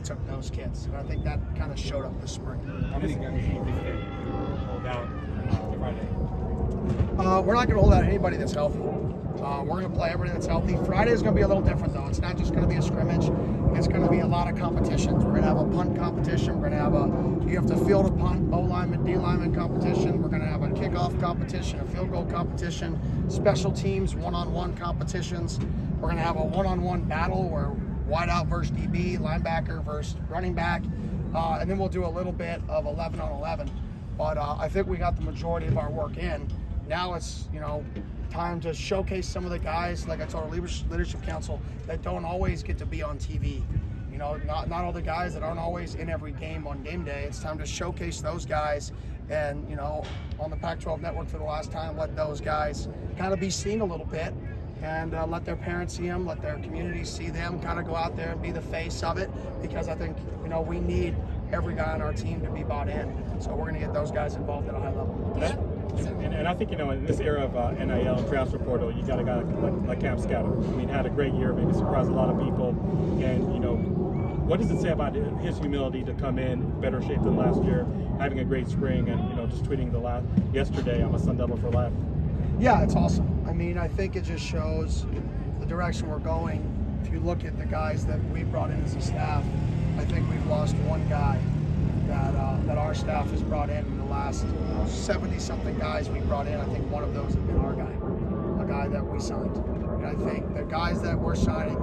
took those kids. And I think that kind of showed up this spring. How many guys do you think that hold out Friday? We're not going to hold out anybody that's healthy. We're going to play everybody that's healthy. Friday is going to be a little different, though. It's not just going to be a scrimmage. It's going to be a lot of competitions. We're going to have a punt competition. We're going to have you have to field a punt, O lineman, D lineman competition. We're going to have a kickoff competition, a field goal competition, special teams, one-on-one competitions. We're going to have a one-on-one battle where wideout versus DB, linebacker versus running back. And then we'll do a little bit of 11 on 11. But I think we got the majority of our work in. Now it's, time to showcase some of the guys, like I told our leadership council, that don't always get to be on TV. Not all the guys that aren't always in every game on game day. It's time to showcase those guys and, on the Pac-12 network for the last time, let those guys kind of be seen a little bit and let their parents see them, let their communities see them, kind of go out there and be the face of it, because I think, we need every guy on our team to be bought in. So we're going to get those guys involved at a high level. And I think, in this era of NIL and transfer portal, you got a guy like Cam Scott. Had a great year, maybe surprised a lot of people. And, what does it say about his humility to come in better shape than last year, having a great spring, and, just tweeting yesterday, I'm a Sun Devil for life? Yeah, it's awesome. I think it just shows the direction we're going. If you look at the guys that we brought in as a staff, I think we've lost one guy that our staff has brought in the last 70-something guys we brought in. I think one of those has been our guy, a guy that we signed. And I think the guys that we're signing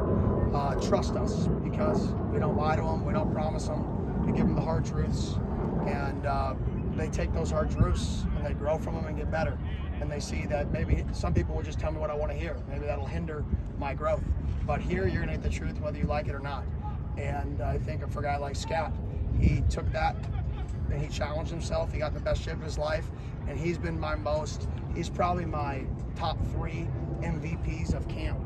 trust us because we don't lie to them, we don't promise them, we give them the hard truths, and they take those hard truths and they grow from them and get better. And they see that maybe some people will just tell me what I want to hear. Maybe that'll hinder my growth. But here you're going to get the truth whether you like it or not. And I think for a guy like Scott, he took that and he challenged himself. He got the best shape of his life, and he's probably my top 3 MVPs of camp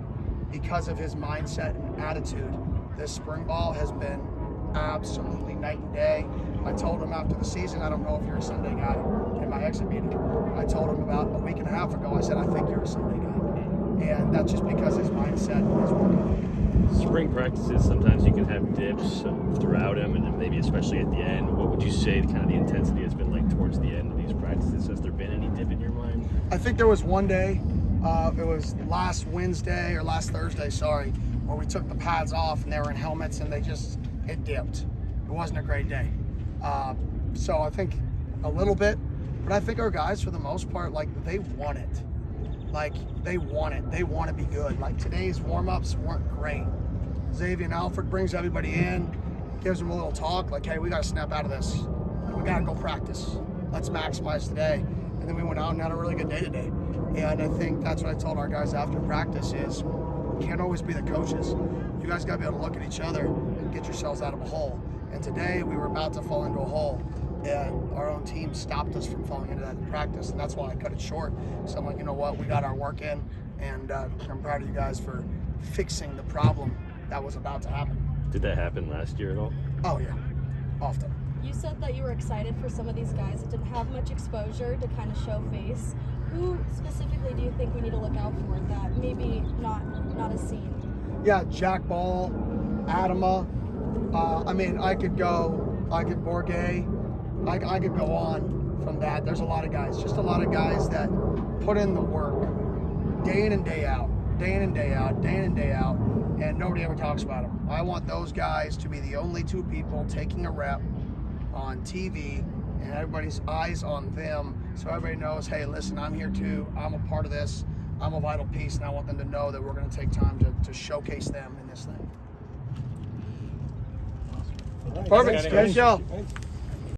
because of his mindset and attitude. This spring ball has been absolutely night and day. I told him after the season, I don't know if you're a Sunday guy, in my exit meeting. I told him about a week and a half ago, I said, I think you're a Sunday guy. And that's just because his mindset and his work ethic. Spring practices, sometimes you can have dips throughout them, and maybe especially at the end. What would you say kind of the intensity has been like towards the end of these practices? Has there been any dip in your mind? I think there was one day, it was last Thursday, where we took the pads off and they were in helmets and it dipped. It wasn't a great day. So I think a little bit, but I think our guys, for the most part, they want it. They want it. They want to be good. Today's warm-ups weren't great. Xavier and Alfred brings everybody in, gives them a little talk, hey, we got to snap out of this. We got to go practice. Let's maximize today. And then we went out and had a really good day today. And I think that's what I told our guys after practice is, we can't always be the coaches. You guys got to be able to look at each other and get yourselves out of a hole. And today we were about to fall into a hole, and our own team stopped us from falling into that in practice, and that's why I cut it short. So I'm like, you know what, we got our work in, and I'm proud of you guys for fixing the problem that was about to happen. Did that happen last year at all? Oh yeah, often. You said that you were excited for some of these guys that didn't have much exposure to kind of show face. Who specifically do you think we need to look out for that maybe not as seen? Yeah, Jack Ball, Adama. I could Borgay. I could go on from that. There's a lot of guys, just a lot of guys that put in the work day in and day out, and nobody ever talks about them. I want those guys to be the only 2 people taking a rep on TV and everybody's eyes on them, so everybody knows, hey, listen, I'm here too. I'm a part of this. I'm a vital piece, and I want them to know that we're going to take time to showcase them in this thing. All right. Perfect. Good show.